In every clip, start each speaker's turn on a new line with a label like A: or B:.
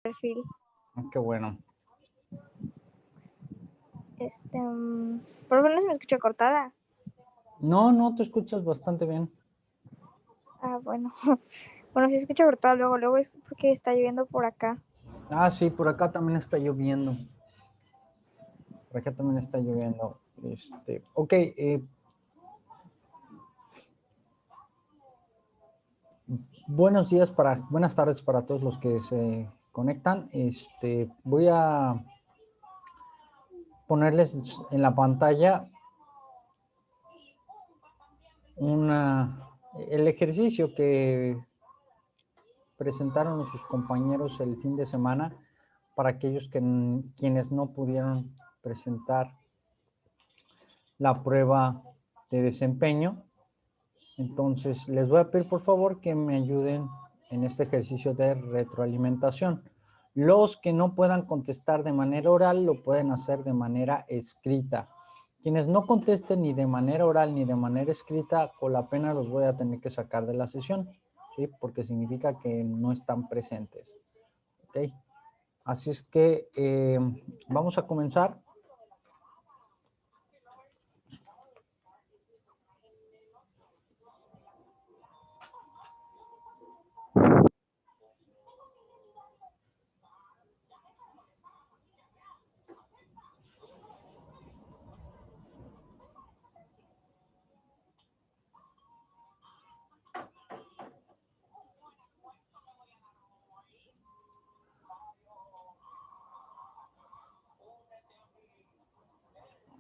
A: perfil.
B: Qué bueno.
A: Por lo menos me escucho cortada.
B: No, te escuchas bastante bien.
A: Bueno. Bueno, si escucho cortada luego es porque está lloviendo por acá.
B: Sí, por acá también está lloviendo. Por acá también está lloviendo. Ok. Buenas tardes para todos los que se conectan. Voy a ponerles en la pantalla el ejercicio que presentaron sus compañeros el fin de semana para aquellos quienes no pudieron presentar la prueba de desempeño. Entonces, les voy a pedir por favor que me ayuden en este ejercicio de retroalimentación. Los que no puedan contestar de manera oral lo pueden hacer de manera escrita. Quienes no contesten ni de manera oral ni de manera escrita, con la pena los voy a tener que sacar de la sesión, ¿sí? Porque significa que no están presentes. ¿Ok? Así es que vamos a comenzar.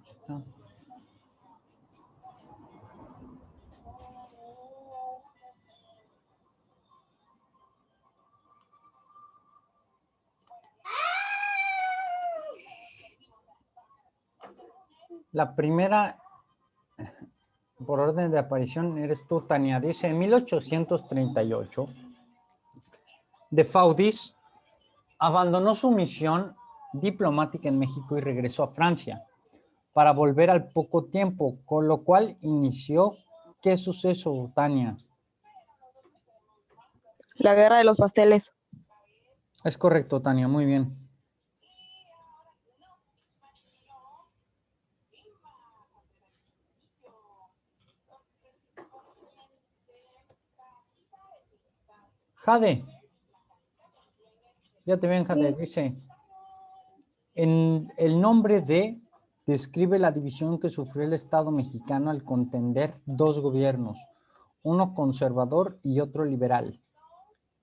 B: Está. La primera, por orden de aparición, eres tú, Tania. Dice, en 1838, de Faudis abandonó su misión diplomática en México y regresó a Francia para volver al poco tiempo, con lo cual inició, ¿qué suceso, Tania?
C: La guerra de los pasteles.
B: Es correcto, Tania, muy bien. Jade. Ya te ven, Jade. Dice, en el nombre de describe la división que sufrió el Estado mexicano al contender dos gobiernos, uno conservador y otro liberal.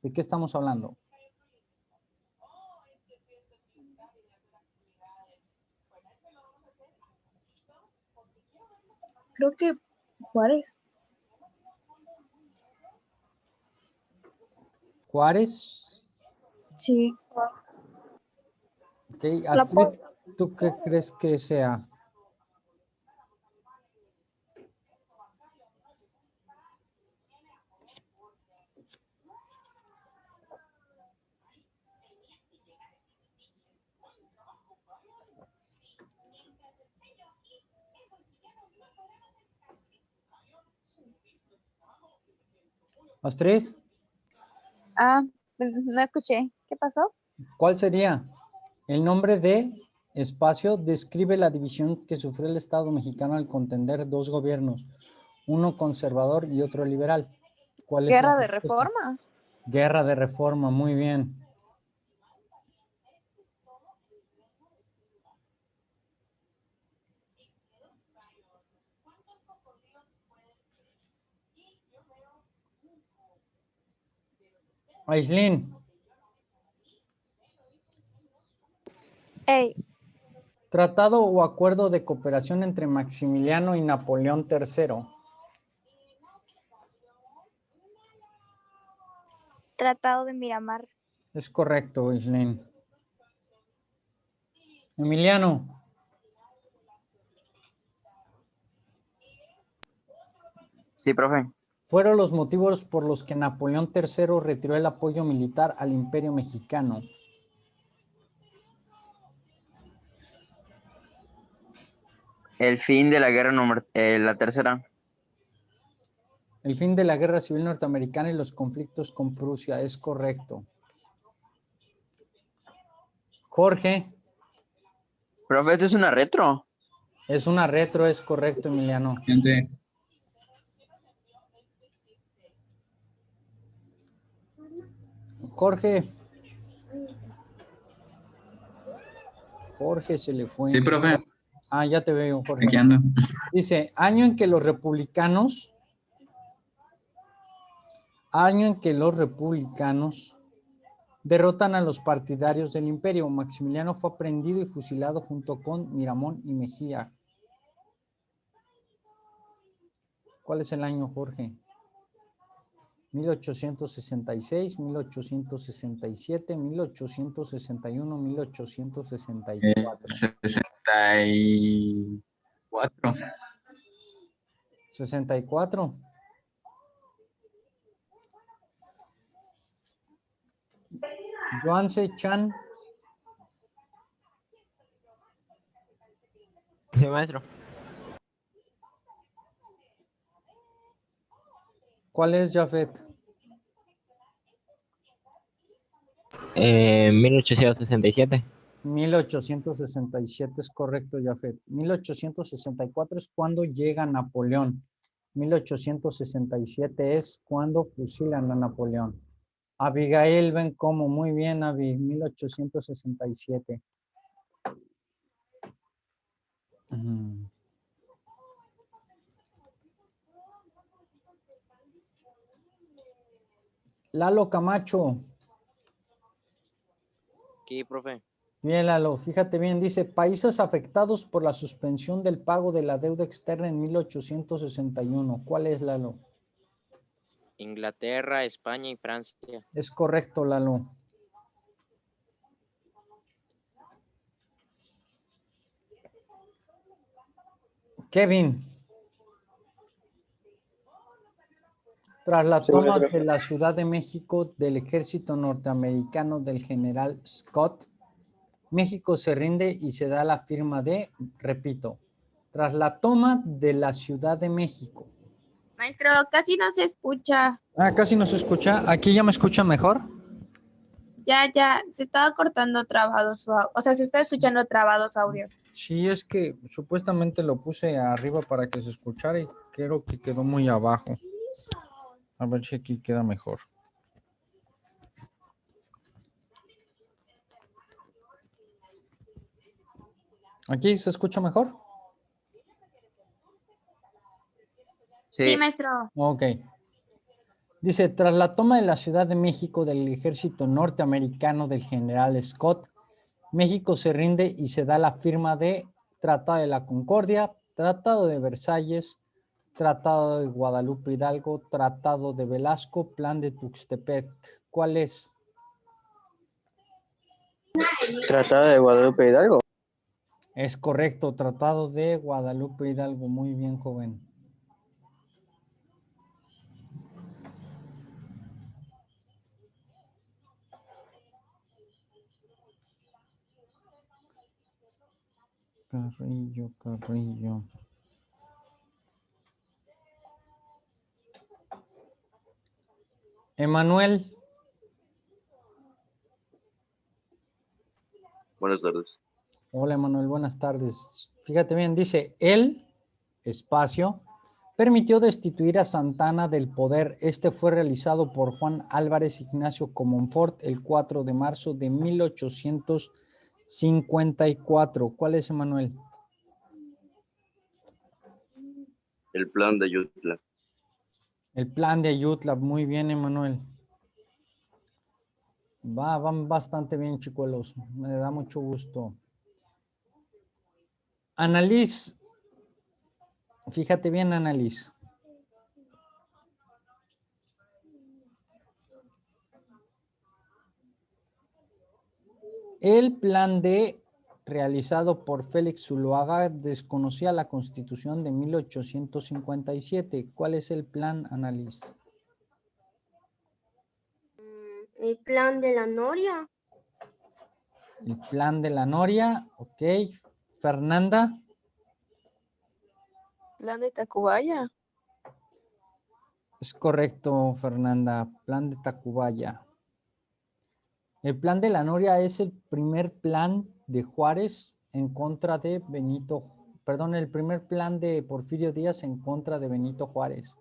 B: ¿De qué estamos hablando?
C: Creo que Juárez.
B: ¿Juárez?
C: Sí.
B: Ok, Astrid, ¿tú qué crees que sea? Astrid,
A: No escuché. ¿Qué pasó?
B: ¿cuál sería? El nombre de espacio describe la división que sufrió el Estado mexicano al contender dos gobiernos, uno conservador y otro liberal. ¿Cuál es la
A: Guerra de
B: respuesta?
A: Reforma.
B: Guerra de Reforma, muy bien. Aislinn. Tratado o acuerdo de cooperación entre Maximiliano y Napoleón III.
A: Tratado de Miramar.
B: Es correcto, Aislinn. Emiliano.
D: Sí, profe.
B: Fueron los motivos por los que Napoleón III retiró el apoyo militar al Imperio Mexicano.
D: El fin de la guerra la tercera.
B: El fin de la Guerra Civil Norteamericana y los conflictos con Prusia, es correcto. Jorge,
D: Profe, ¿esto es una retro?
B: es una retro, es correcto, Emiliano.
E: Gente,
B: Jorge. Jorge se le fue.
E: sí, profe,
B: Ah, ya te veo, Jorge.
E: aquí ando.
B: Dice, año en que los republicanos derrotan a los partidarios del imperio. Maximiliano fue aprehendido y fusilado junto con Miramón y Mejía. ¿Cuál es el año, Jorge? 1866, 1867, 1861, 1864.
E: 64.
B: 64. Joanse Chan,
F: Sí, maestro.
B: ¿cuál es, Jafet?
F: 1867.
B: 1867 es correcto, Jafet. 1864 es cuando llega Napoleón. 1867 es cuando fusilan a Napoleón. Abigail Bencomo, muy bien, Abby, 1867. Lalo Camacho.
F: Aquí, profe.
B: Bien, Lalo, fíjate bien, dice, países afectados por la suspensión del pago de la deuda externa en 1861. ¿Cuál es, Lalo?
F: Inglaterra, España y Francia.
B: Es correcto, Lalo. Kevin. Tras la toma de la Ciudad de México del ejército norteamericano del general Scott, México se rinde y se da la firma de, repito, tras la toma de la Ciudad de México.
G: Maestro, casi no se escucha.
B: Ah, casi no se escucha. ¿Aquí ya me escucha mejor?
G: Ya, se estaba cortando trabado su audio. O sea, se está escuchando trabado su audio.
B: Sí, es que supuestamente lo puse arriba para que se escuchara y creo que quedó muy abajo. A ver si aquí queda mejor. ¿Aquí se escucha mejor?
G: Sí,
D: Sí.
G: maestro.
B: Ok. Dice, tras la toma de la Ciudad de México del ejército norteamericano del general Scott, México se rinde y se da la firma de Tratado de la Concordia, Tratado de Versalles, Tratado de Guadalupe Hidalgo, Tratado de Velasco, Plan de Tuxtepec. ¿Cuál es?
D: Tratado de Guadalupe Hidalgo.
B: Es correcto, Tratado de Guadalupe Hidalgo. Muy bien, joven. Carrillo. Emanuel.
H: Buenas tardes.
B: Hola, Emanuel, buenas tardes. Fíjate bien, dice, el espacio permitió destituir a Santana del poder. Este fue realizado por Juan Álvarez Ignacio Comonfort el 4 de marzo de 1854. ¿Cuál es, Emanuel?
H: El plan de Ayutla.
B: El plan de Ayutla. Muy bien, Emanuel. Van bastante bien, chicuelos. Me da mucho gusto. Annalise. Fíjate bien, Annalise. El plan D realizado por Félix Zuloaga desconocía la Constitución de 1857. ¿Cuál es el plan, Annalise?
I: El plan de la Noria.
B: El plan de la Noria, ok. Fernanda.
C: Plan de Tacubaya.
B: Es correcto, Fernanda. Plan de Tacubaya. El plan de la Noria es el primer plan de Juárez en contra de el primer plan de Porfirio Díaz en contra de Benito Juárez.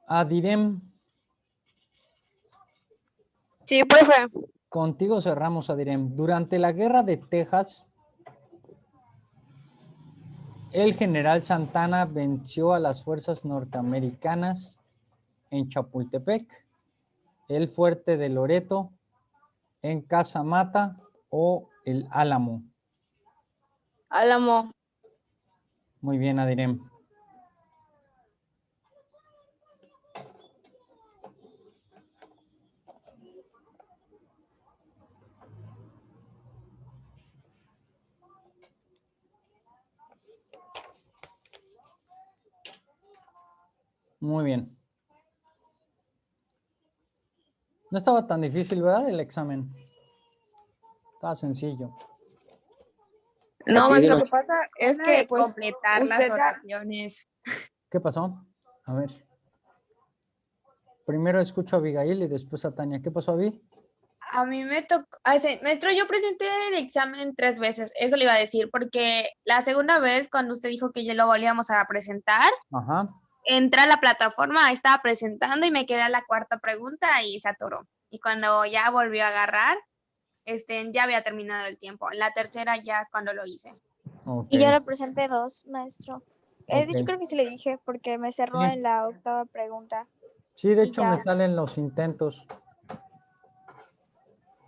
B: Adirem,
A: Sí, profe.
B: contigo cerramos, Adirem. Durante la guerra de Texas, el general Santana venció a las fuerzas norteamericanas en Chapultepec, el fuerte de Loreto, en Casamata o el Álamo.
A: Álamo.
B: Muy bien, Adirem. Muy bien. No estaba tan difícil, ¿verdad? El examen. Estaba sencillo.
C: No,
H: Aquí
C: maestro,
H: lo-
C: lo que pasa es
G: Una
C: que,
G: de
C: pues,
G: completar las
C: usted ya,
G: oraciones.
B: ¿Qué pasó? A ver. Primero escucho a Abigail y después a Tania. ¿Qué pasó, Abby?
G: A mí me tocó, maestro, yo presenté el examen 3 veces, eso le iba a decir, porque la segunda vez, cuando usted dijo que ya lo volvíamos a presentar,
B: Ajá.
G: entré a la plataforma, estaba presentando y me quedé a la cuarta pregunta y se atoró. Y cuando ya volvió a agarrar, ya había terminado el tiempo. En la tercera ya es cuando lo hice.
B: Ok.
A: Y yo le presenté 2, maestro. De hecho,
B: Ok.
A: creo que sí le dije porque me cerró
B: Sí.
A: en la 8ª pregunta.
B: Sí, de
A: Y
B: hecho
A: ya.
B: me salen los intentos.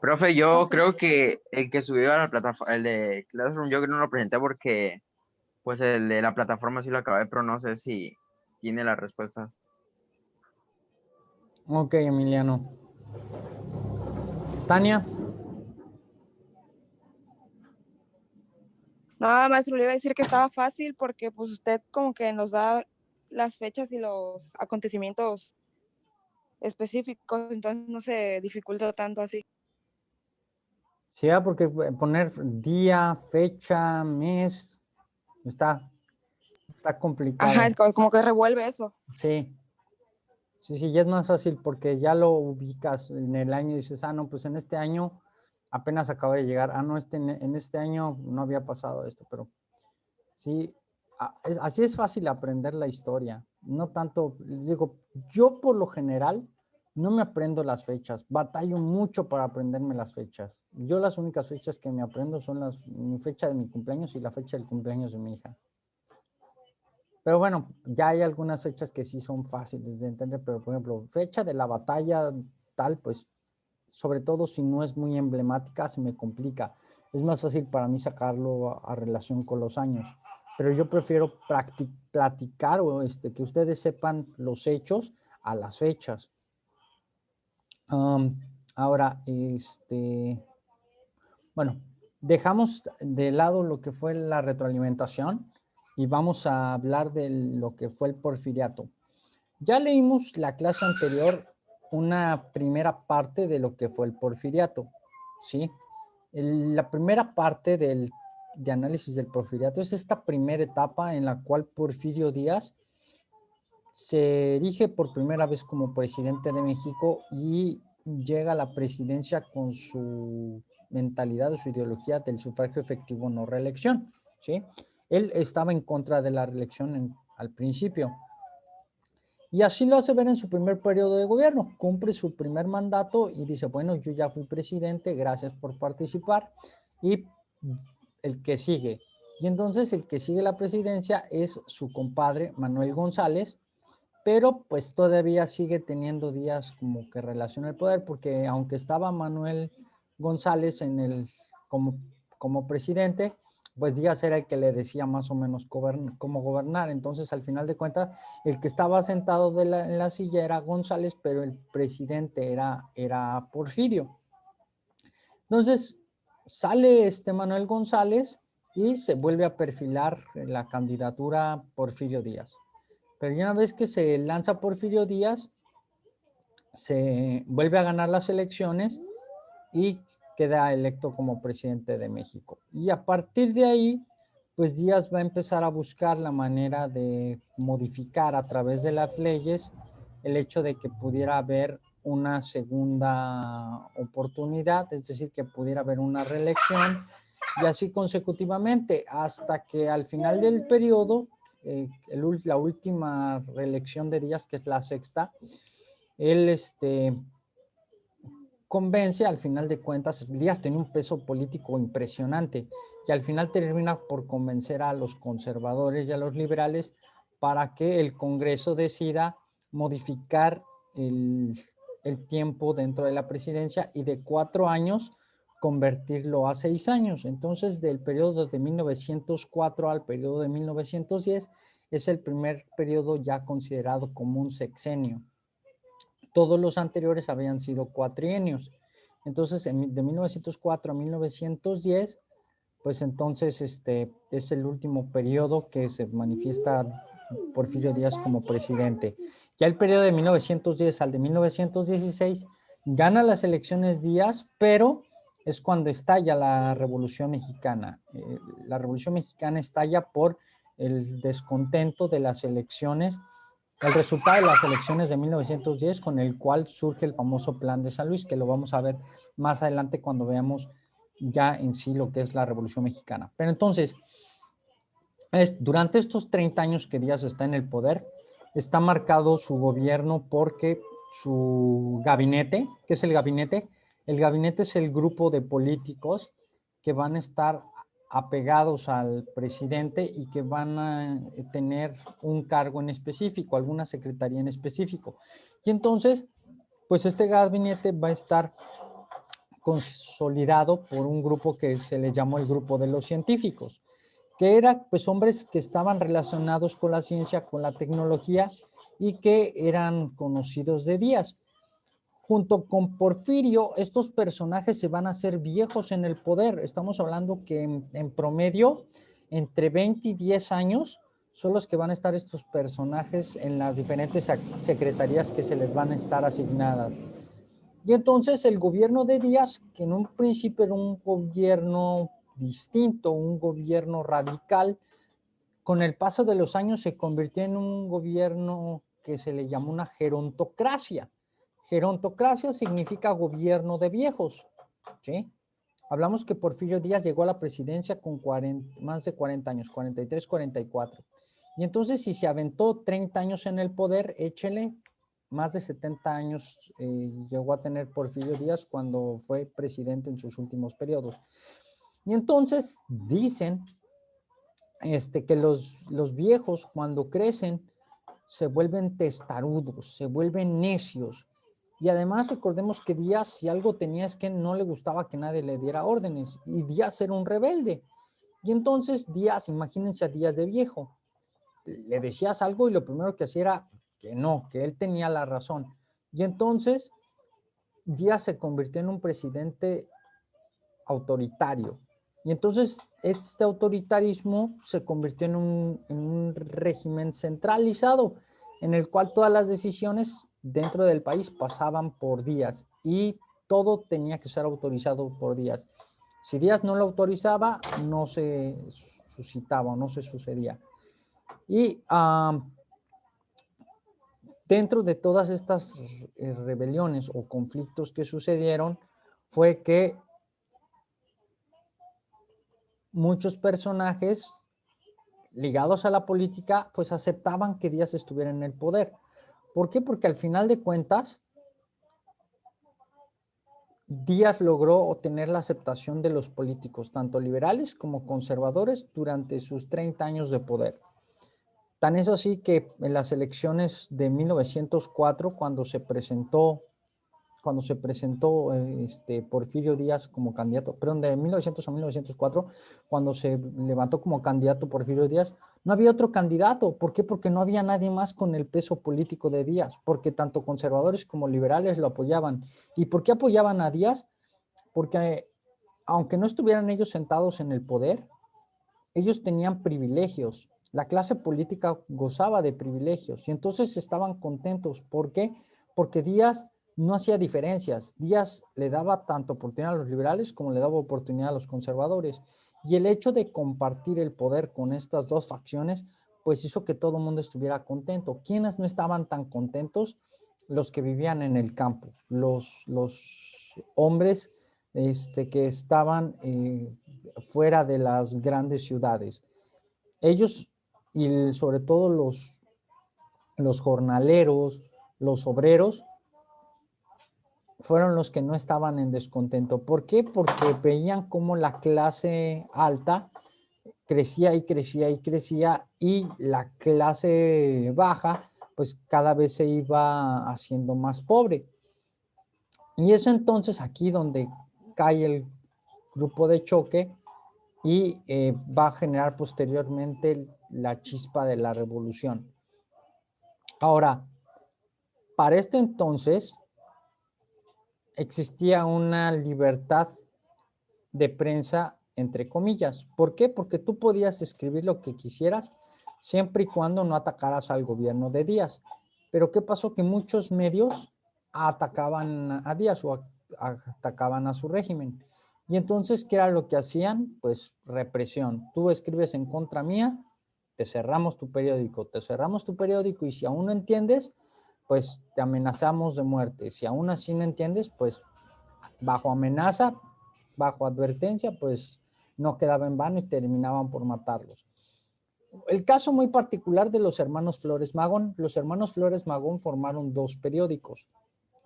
D: Profe, yo creo que el que subió a la plataforma, el de Classroom, yo que no lo presenté porque, pues el de la plataforma sí lo acabé, pero no sé si tiene las respuestas.
B: Ok, Emiliano. Tania.
C: nada, maestro, le iba a decir que estaba fácil porque, pues, usted como que nos da las fechas y los acontecimientos específicos, entonces no se dificulta tanto así.
B: Sí, porque poner día, fecha, mes, está complicado.
C: Ajá, es como que revuelve eso.
B: Sí. Sí, ya es más fácil porque ya lo ubicas en el año y dices, no, pues en este año apenas acaba de llegar, no, en este año no había pasado esto, pero sí, así es fácil aprender la historia, no tanto, les digo, yo por lo general no me aprendo las fechas, batallo mucho para aprenderme las fechas. Yo las únicas fechas que me aprendo son mi fecha de mi cumpleaños y la fecha del cumpleaños de mi hija. Pero bueno, ya hay algunas fechas que sí son fáciles de entender, pero por ejemplo, fecha de la batalla tal, pues sobre todo si no es muy emblemática, se me complica. Es más fácil para mí sacarlo a relación con los años. Pero yo prefiero platicar o que ustedes sepan los hechos a las fechas. Ahora, bueno, dejamos de lado lo que fue la retroalimentación y vamos a hablar de lo que fue el porfiriato. Ya leímos la clase anterior una primera parte de lo que fue el porfiriato, ¿sí? La primera parte de análisis del porfiriato es esta primera etapa en la cual Porfirio Díaz se erige por primera vez como presidente de México y llega a la presidencia con su mentalidad, su ideología del sufragio efectivo, no reelección, ¿sí? Él estaba en contra de la reelección al principio. Y así lo hace ver en su primer periodo de gobierno. Cumple su primer mandato y dice, bueno, yo ya fui presidente, gracias por participar. Y el que sigue. Y entonces el que sigue la presidencia es su compadre Manuel González, pero pues todavía sigue teniendo días como que relaciona el poder, porque aunque estaba Manuel González como presidente, pues Díaz era el que le decía más o menos cómo gobernar. Entonces, al final de cuentas, el que estaba sentado en la silla era González, pero el presidente era Porfirio. Entonces, sale Manuel González y se vuelve a perfilar la candidatura Porfirio Díaz. Pero una vez que se lanza Porfirio Díaz, se vuelve a ganar las elecciones y queda electo como presidente de México. Y a partir de ahí, pues Díaz va a empezar a buscar la manera de modificar a través de las leyes el hecho de que pudiera haber una segunda oportunidad, es decir, que pudiera haber una reelección y así consecutivamente hasta que al final del periodo, la última reelección de Díaz, que es la sexta, él convence, al final de cuentas, Díaz tenía un peso político impresionante y al final termina por convencer a los conservadores y a los liberales para que el Congreso decida modificar el tiempo dentro de la presidencia y de 4 años convertirlo a 6 años. Entonces, del periodo de 1904 al periodo de 1910 es el primer periodo ya considerado como un sexenio. Todos los anteriores habían sido cuatrienios. Entonces, de 1904 a 1910, pues entonces es el último periodo que se manifiesta Porfirio Díaz como presidente. Ya el periodo de 1910 al de 1916 gana las elecciones Díaz, pero es cuando estalla la Revolución Mexicana. La Revolución Mexicana estalla por el descontento de las elecciones, el resultado de las elecciones de 1910, con el cual surge el famoso Plan de San Luis, que lo vamos a ver más adelante cuando veamos ya en sí lo que es la Revolución Mexicana. Pero entonces, durante estos 30 años que Díaz está en el poder, está marcado su gobierno porque su gabinete, ¿qué es el gabinete? El gabinete es el grupo de políticos que van a estar apegados al presidente y que van a tener un cargo en específico, alguna secretaría en específico. Y entonces, pues este gabinete va a estar consolidado por un grupo que se le llamó el grupo de los científicos, que eran pues hombres que estaban relacionados con la ciencia, con la tecnología y que eran conocidos de Díaz. Junto con Porfirio, estos personajes se van a hacer viejos en el poder. Estamos hablando que en promedio, entre 20 y 10 años, son los que van a estar estos personajes en las diferentes secretarías que se les van a estar asignadas. Y entonces el gobierno de Díaz, que en un principio era un gobierno distinto, un gobierno radical, con el paso de los años se convirtió en un gobierno que se le llamó una gerontocracia. Gerontocracia significa gobierno de viejos, ¿sí? Hablamos que Porfirio Díaz llegó a la presidencia con más de 40 años, 43, 44. Y entonces si se aventó 30 años en el poder, échele más de 70 años llegó a tener Porfirio Díaz cuando fue presidente en sus últimos periodos. Y entonces dicen que los viejos cuando crecen se vuelven testarudos, se vuelven necios. Y además recordemos que Díaz, si algo tenía es que no le gustaba que nadie le diera órdenes. Y Díaz era un rebelde. Y entonces Díaz, imagínense a Díaz de viejo. Le decías algo y lo primero que hacía era que no, que él tenía la razón. Y entonces Díaz se convirtió en un presidente autoritario. Y entonces este autoritarismo se convirtió en un régimen centralizado, en el cual todas las decisiones dentro del país pasaban por Díaz y todo tenía que ser autorizado por Díaz. Si Díaz no lo autorizaba, no se suscitaba, no se sucedía. Y dentro de todas estas rebeliones o conflictos que sucedieron, fue que muchos personajes ligados a la política, pues aceptaban que Díaz estuviera en el poder. ¿Por qué? Porque al final de cuentas, Díaz logró obtener la aceptación de los políticos, tanto liberales como conservadores, durante sus 30 años de poder. Tan es así que en las elecciones de 1904, cuando se presentó Porfirio Díaz como candidato, perdón, de 1900 a 1904, cuando se levantó como candidato Porfirio Díaz, no había otro candidato. ¿Por qué? Porque no había nadie más con el peso político de Díaz, porque tanto conservadores como liberales lo apoyaban. ¿Y por qué apoyaban a Díaz? Porque aunque no estuvieran ellos sentados en el poder, ellos tenían privilegios. La clase política gozaba de privilegios y entonces estaban contentos. ¿Por qué? Porque Díaz no hacía diferencias. Díaz le daba tanto oportunidad a los liberales como le daba oportunidad a los conservadores. Y el hecho de compartir el poder con estas dos facciones, pues hizo que todo el mundo estuviera contento. ¿Quiénes no estaban tan contentos? Los que vivían en el campo, los hombres que estaban fuera de las grandes ciudades. Ellos, y sobre todo los jornaleros, los obreros, fueron los que no estaban en descontento. ¿Por qué? Porque veían cómo la clase alta crecía y crecía y crecía y la clase baja pues cada vez se iba haciendo más pobre. Y es entonces aquí donde cae el grupo de choque y va a generar posteriormente la chispa de la revolución. Ahora, para este entonces existía una libertad de prensa entre comillas. ¿Por qué? Porque tú podías escribir lo que quisieras siempre y cuando no atacaras al gobierno de Díaz. Pero ¿qué pasó? Que muchos medios atacaban a Díaz o atacaban a su régimen. Y entonces, ¿qué era lo que hacían? Pues represión. Tú escribes en contra mía, te cerramos tu periódico y si aún no entiendes, pues te amenazamos de muerte. Si aún así no entiendes, pues bajo amenaza, bajo advertencia, pues no quedaba en vano y terminaban por matarlos. El caso muy particular de los hermanos Flores Magón. Los hermanos Flores Magón formaron dos periódicos.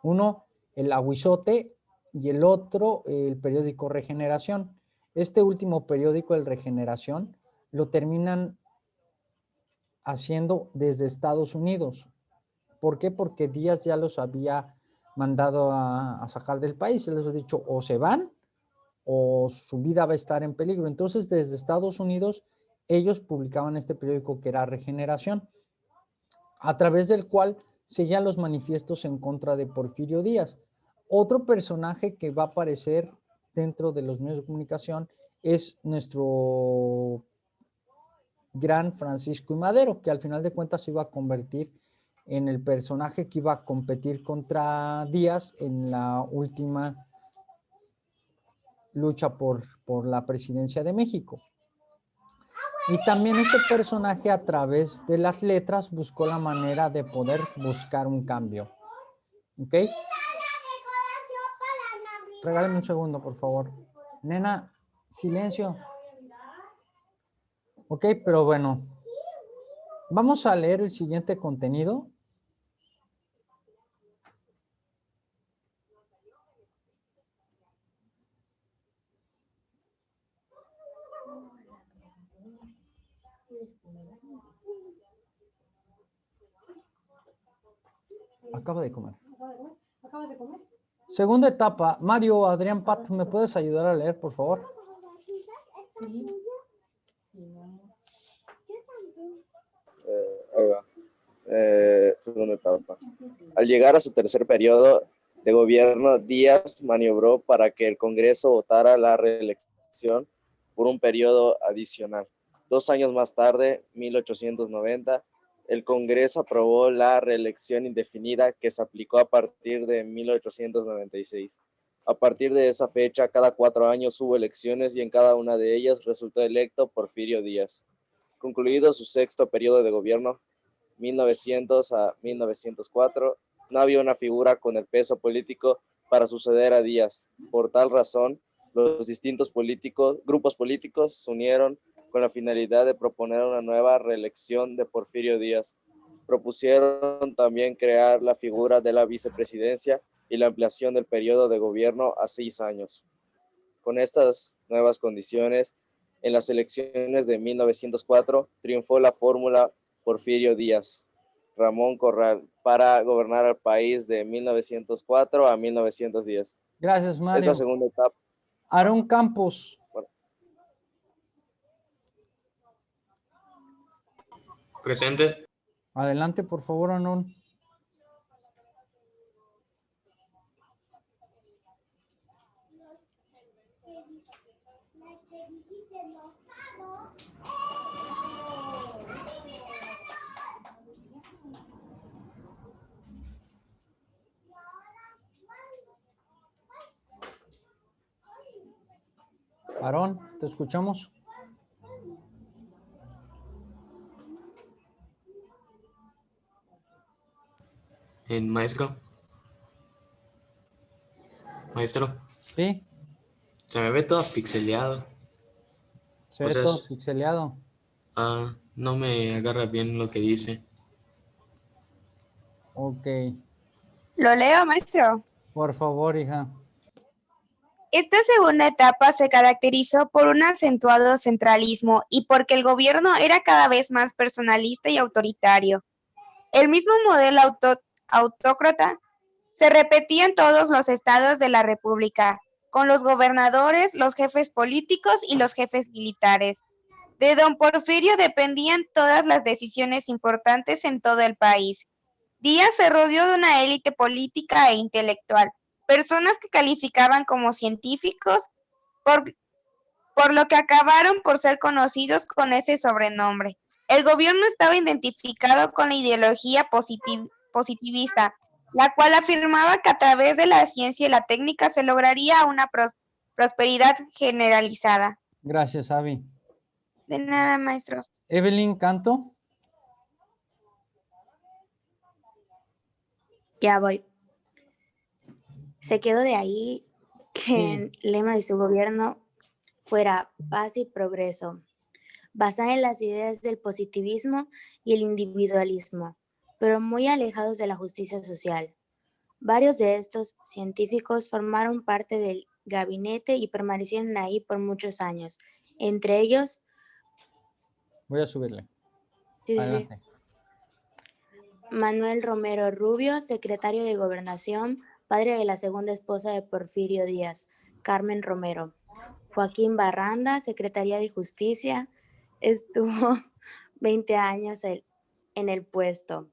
B: Uno, el Aguizote, y el otro, el periódico Regeneración. Este último periódico, el Regeneración, lo terminan haciendo desde Estados Unidos. ¿Por qué? Porque Díaz ya los había mandado a sacar del país. Les había dicho, o se van o su vida va a estar en peligro. Entonces, desde Estados Unidos, ellos publicaban este periódico que era Regeneración, a través del cual seguían los manifiestos en contra de Porfirio Díaz. Otro personaje que va a aparecer dentro de los medios de comunicación es nuestro gran Francisco I. Madero, que al final de cuentas se iba a convertir en el personaje que iba a competir contra Díaz en la última lucha por la presidencia de México. Y también este personaje a través de las letras buscó la manera de poder buscar un cambio. ¿Ok? Regálame un segundo, por favor. Nena, silencio. Ok, pero bueno. Vamos a leer el siguiente contenido. Acaba de comer. Segunda etapa. Mario, Adrián, Pat, ¿me puedes ayudar a leer, por favor?
E: Ahí va. Segunda etapa. Al llegar a su tercer periodo de gobierno, Díaz maniobró para que el Congreso votara la reelección por un periodo adicional. 2 años más tarde, 1890, el Congreso aprobó la reelección indefinida que se aplicó a partir de 1896. A partir de esa fecha, cada 4 años hubo elecciones y en cada una de ellas resultó electo Porfirio Díaz. Concluido su sexto periodo de gobierno, 1900 a 1904, no había una figura con el peso político para suceder a Díaz. Por tal razón, los distintos grupos políticos se unieron con la finalidad de proponer una nueva reelección de Porfirio Díaz. Propusieron también crear la figura de la vicepresidencia y la ampliación del periodo de gobierno a 6 años. Con estas nuevas condiciones, en las elecciones de 1904 triunfó la fórmula Porfirio Díaz, Ramón Corral, para gobernar al país de 1904 a 1910.
B: Gracias, Mario.
E: Es la segunda etapa.
B: Aarón Campos.
E: Bueno.
J: Presente.
B: Adelante, por favor, Aarón. Aarón, te escuchamos.
J: Maestro. Maestro,
B: Sí,
J: se me ve todo pixeleado.
B: se
J: O
B: ve
J: sea,
B: todo pixeleado.
J: no me agarra bien lo que dice.
B: Ok,
G: Lo leo, maestro.
B: por favor, hija.
G: Esta segunda etapa se caracterizó por un acentuado centralismo y porque el gobierno era cada vez más personalista y autoritario. El mismo modelo autócrata se repetía en todos los estados de la República, con los gobernadores, los jefes políticos y los jefes militares. De don Porfirio dependían todas las decisiones importantes en todo el país. Díaz se rodeó de una élite política e intelectual, personas que calificaban como científicos, por lo que acabaron por ser conocidos con ese sobrenombre. El gobierno estaba identificado con la ideología positivista, la cual afirmaba que a través de la ciencia y la técnica se lograría una prosperidad generalizada.
B: Gracias, Avi.
G: De nada, maestro.
B: Evelyn Canto.
K: Ya voy. Se quedó de ahí que el lema de su gobierno fuera paz y progreso, basada en las ideas del positivismo y el individualismo, pero muy alejados de la justicia social. Varios de estos científicos formaron parte del gabinete y permanecieron ahí por muchos años. Entre ellos...
B: Voy a subirle.
K: Sí,
B: adelante.
K: Manuel Romero Rubio, secretario de Gobernación, padre de la segunda esposa de Porfirio Díaz, Carmen Romero. Joaquín Barranda, Secretaría de Justicia, estuvo 20 años en el puesto.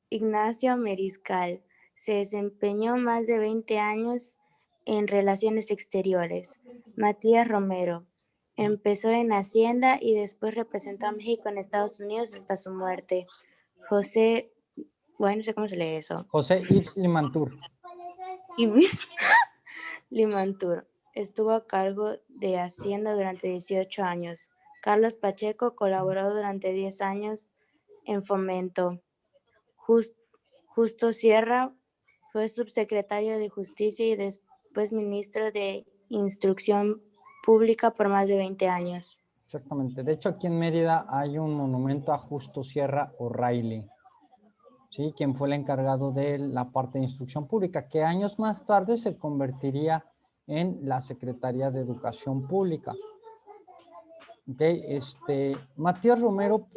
K: Ignacio Mariscal, se desempeñó más de 20 años en Relaciones Exteriores. Matías Romero, empezó en Hacienda y después representó a México en Estados Unidos hasta su muerte. José, bueno, no sé cómo se lee eso.
B: José Yves Limantur.
K: Limantur, estuvo a cargo de Hacienda durante 18 años. Carlos Pacheco colaboró durante 10 años en Fomento. Justo Sierra fue subsecretario de Justicia y después ministro de Instrucción Pública por más de 20 años.
B: Exactamente. De hecho, aquí en Mérida hay un monumento a Justo Sierra O'Reilly, ¿sí? Quien fue el encargado de la parte de instrucción pública, que años más tarde se convertiría en la Secretaría de Educación Pública. Okay. Matías Romero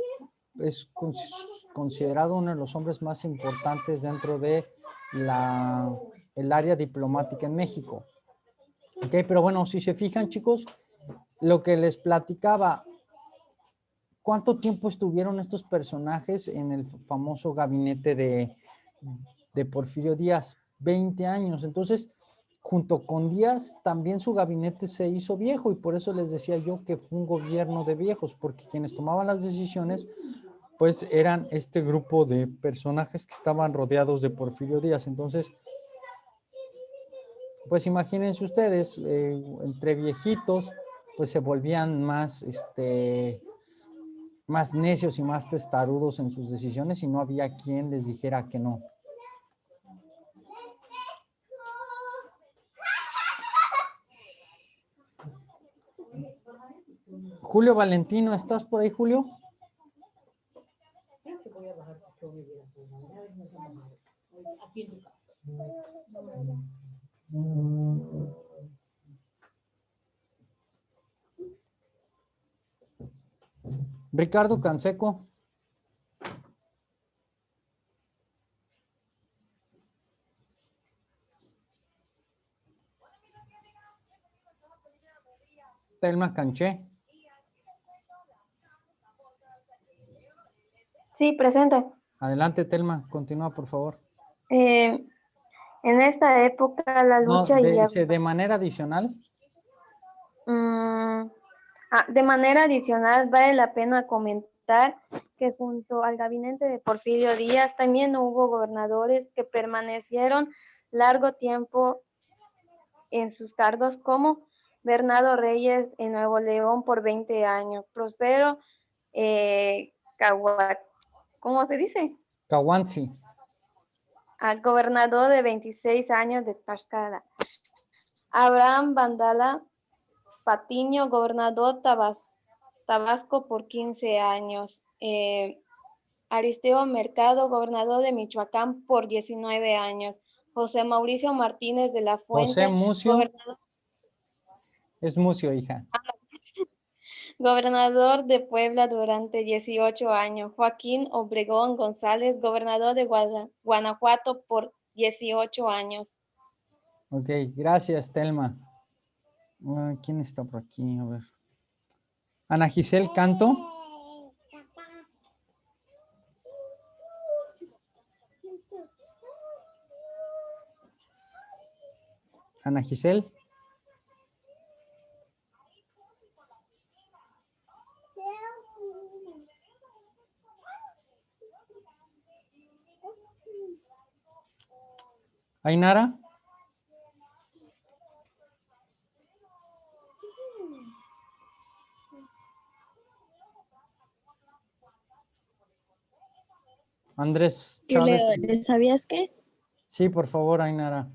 B: es considerado uno de los hombres más importantes dentro de el área diplomática en México. Okay. Pero bueno, si se fijan, chicos, lo que les platicaba, ¿cuánto tiempo estuvieron estos personajes en el famoso gabinete de Porfirio Díaz? 20 años. Entonces, junto con Díaz, también su gabinete se hizo viejo y por eso les decía yo que fue un gobierno de viejos, porque quienes tomaban las decisiones, pues eran este grupo de personajes que estaban rodeados de Porfirio Díaz. Entonces, pues imagínense ustedes, entre viejitos, pues se volvían más, más necios y más testarudos en sus decisiones y no había quien les dijera que no. Julio Valentino, ¿estás por ahí, Julio? Ricardo Canseco. Telma Canché.
L: Sí, presente.
B: Adelante, Telma, continúa, por favor.
L: En esta época la lucha
B: de manera adicional.
L: De manera adicional, vale la pena comentar que junto al gabinete de Porfirio Díaz también hubo gobernadores que permanecieron largo tiempo en sus cargos, como Bernardo Reyes en Nuevo León por 20 años. Próspero ¿cómo se dice?
B: Caguanzi.
L: Al gobernador de 26 años de Tlaxcala. Abraham Bandala Patiño, gobernador Tabasco por 15 años. Aristeo Mercado, gobernador de Michoacán por 19 años. José Mauricio Martínez de la Fuente,
B: José Mucio.
L: gobernador,
B: Es Mucio, hija.
L: gobernador de Puebla durante 18 años. Joaquín Obregón González, gobernador de Guanajuato por 18 años.
B: Ok, gracias, Telma. ¿Quién está por aquí? A ver. Ana Giselle Canto. Ana Giselle. Ainara. Andrés
M: ¿Qué leo?
B: Chávez.
M: ¿Le sabías qué?
B: Sí, por favor, Ainara.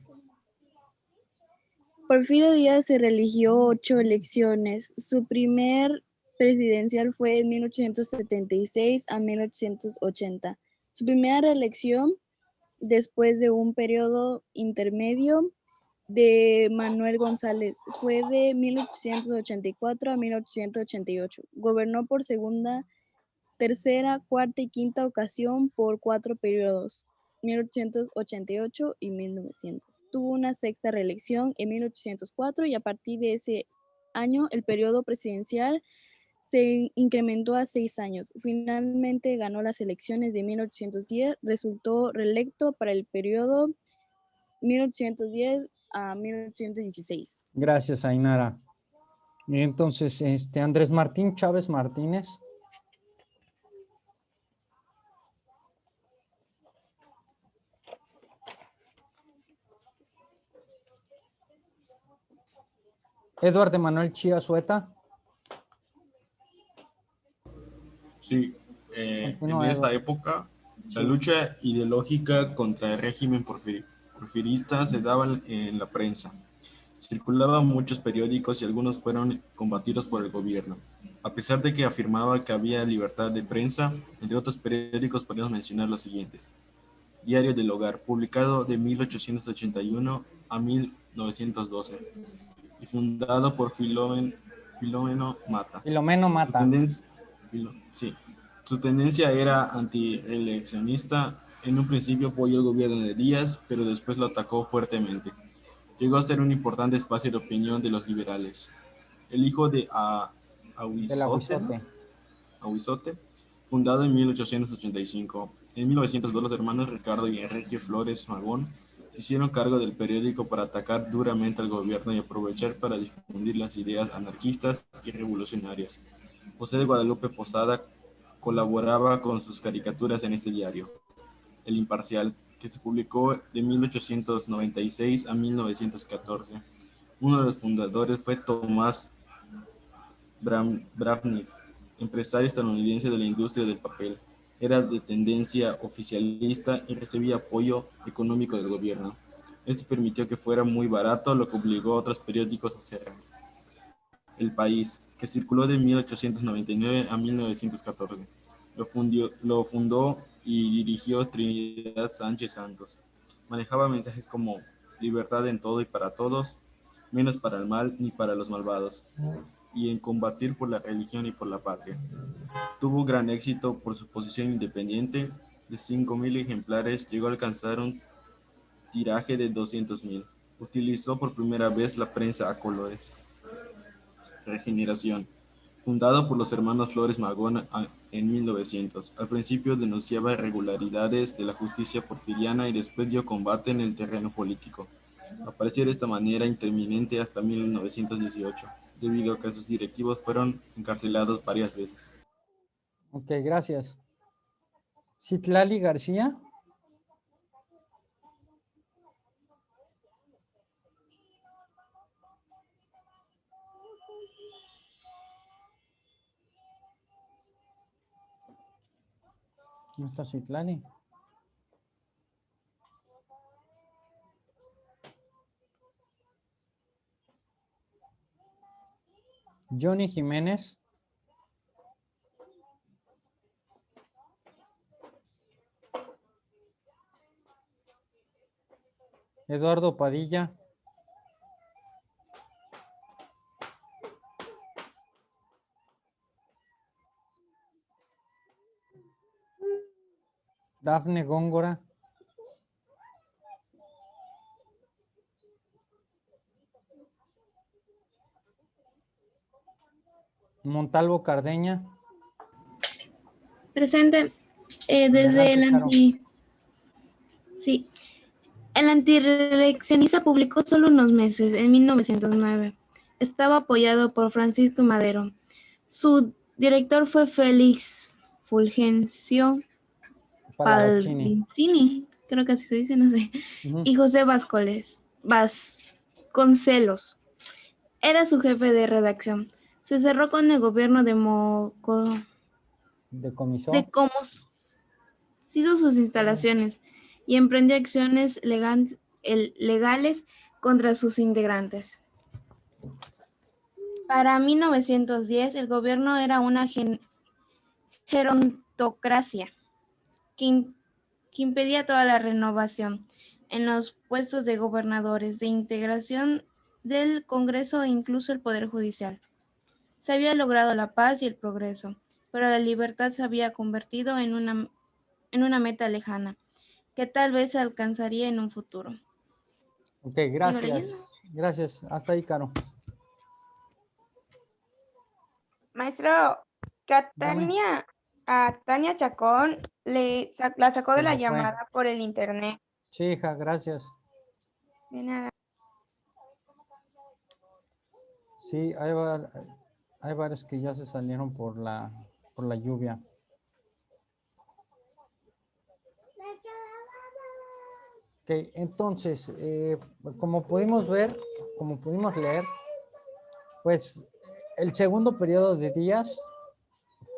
M: Porfirio Díaz se religió 8 elecciones. Su primer presidencial fue en 1876 a 1880. Su primera reelección, después de un periodo intermedio de Manuel González, fue de 1884 a 1888. Gobernó por segunda, tercera, cuarta y quinta ocasión por 4 periodos, 1888 y 1900. Tuvo una sexta reelección en 1804 y a partir de ese año el periodo presidencial se incrementó a 6 años. Finalmente ganó las elecciones de 1810, resultó reelecto para el periodo 1810 a 1816.
B: Gracias, Ainara. Y entonces, Andrés Martín Chávez Martínez. Eduardo Manuel Chía Sueta.
J: Sí,
B: Continúa,
J: en esta
B: Eduardo.
J: época, la
B: Sí.
J: lucha ideológica contra el régimen porfirista se daba en la prensa. Circulaban muchos periódicos y algunos fueron combatidos por el gobierno. A pesar de que afirmaba que había libertad de prensa, entre otros periódicos podemos mencionar los siguientes. Diario del Hogar, publicado de 1881 a 1912 y fundado por Filomeno Mata.
B: Filomeno
J: Su
B: Mata.
J: tendencia, sí, su tendencia era anti-eleccionista. En un principio apoyó el gobierno de Díaz, pero después lo atacó fuertemente. Llegó a ser un importante espacio de opinión de los liberales. El hijo de Ahuizote, fundado en 1885. En 1902 los hermanos Ricardo y Enrique Flores Magón se hicieron cargo del periódico para atacar duramente al gobierno y aprovechar para difundir las ideas anarquistas y revolucionarias. José de Guadalupe Posada colaboraba con sus caricaturas en este diario, El Imparcial, que se publicó de 1896 a 1914. Uno de los fundadores fue Tomás Bravnik, empresario estadounidense de la industria del papel. Era de tendencia oficialista y recibía apoyo económico del gobierno. Esto permitió que fuera muy barato, lo que obligó a otros periódicos a cerrar. El País, que circuló de 1899 a 1914. Lo fundó y dirigió Trinidad Sánchez Santos. Manejaba mensajes como libertad en todo y para todos, menos para el mal ni para los malvados, y en combatir por la religión y por la patria. Tuvo gran éxito por su posición independiente. De 5.000 ejemplares llegó a alcanzar un tiraje de 200.000. Utilizó por primera vez la prensa a colores. Regeneración. Fundado por los hermanos Flores Magón en 1900. Al principio denunciaba irregularidades de la justicia porfiriana y después dio combate en el terreno político. Apareció de esta manera intermitente hasta 1918, debido a que sus directivos fueron encarcelados varias veces.
B: Ok, gracias. Citlali García. ¿No está Citlali? Johnny Jiménez. Eduardo Padilla. Dafne Góngora. Montalvo Cardeña.
N: Presente. Desde
B: Adelante, Caro.
N: Sí. El antireeleccionista publicó solo unos meses, en 1909. Estaba apoyado por Francisco Madero. Su director fue Félix Fulgencio Pallavicini, creo que así se dice, no sé, y José Vasconcelos. Era su jefe de redacción. Se cerró con el gobierno decomisó sus instalaciones y emprendió acciones legales contra sus integrantes. Para 1910, el gobierno era una gerontocracia que impedía toda la renovación en los puestos de gobernadores, de integración del Congreso e incluso el Poder Judicial. Se había logrado la paz y el progreso, pero la libertad se había convertido en una meta lejana, que tal vez se alcanzaría en un futuro.
B: Ok, gracias. Gracias. Hasta ahí, Caro.
G: Maestro, a Tania Chacón la sacó de la llamada por el internet.
B: Sí, hija, gracias.
G: De nada.
B: Sí, hay varios que ya se salieron por la lluvia. Ok, entonces, como pudimos ver, como pudimos leer, pues el segundo periodo de Díaz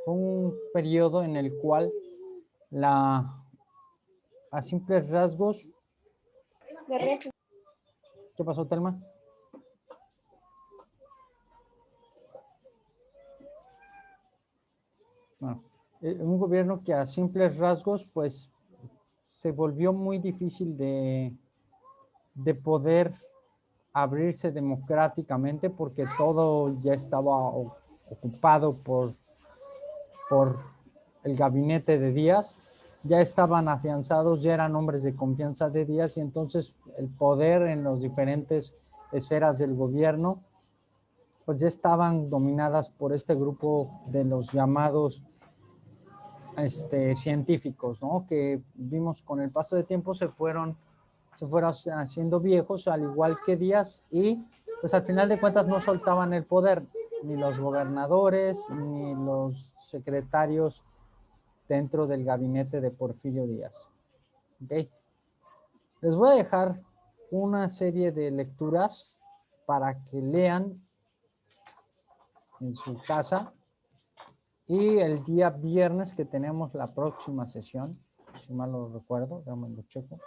B: fue un periodo en el cual a simples rasgos... ¿Qué pasó, Telma? Bueno, un gobierno que a simples rasgos, pues, se volvió muy difícil de poder abrirse democráticamente porque todo ya estaba ocupado por el gabinete de Díaz, ya estaban afianzados, ya eran hombres de confianza de Díaz y entonces el poder en las diferentes esferas del gobierno pues ya estaban dominadas por este grupo de los llamados científicos, ¿no? Que vimos con el paso de tiempo se fueron haciendo viejos, al igual que Díaz, y pues al final de cuentas no soltaban el poder, ni los gobernadores, ni los secretarios dentro del gabinete de Porfirio Díaz. ¿Okay? Les voy a dejar una serie de lecturas para que lean en su casa, y el día viernes que tenemos la próxima sesión, si mal lo recuerdo, déjame lo checo.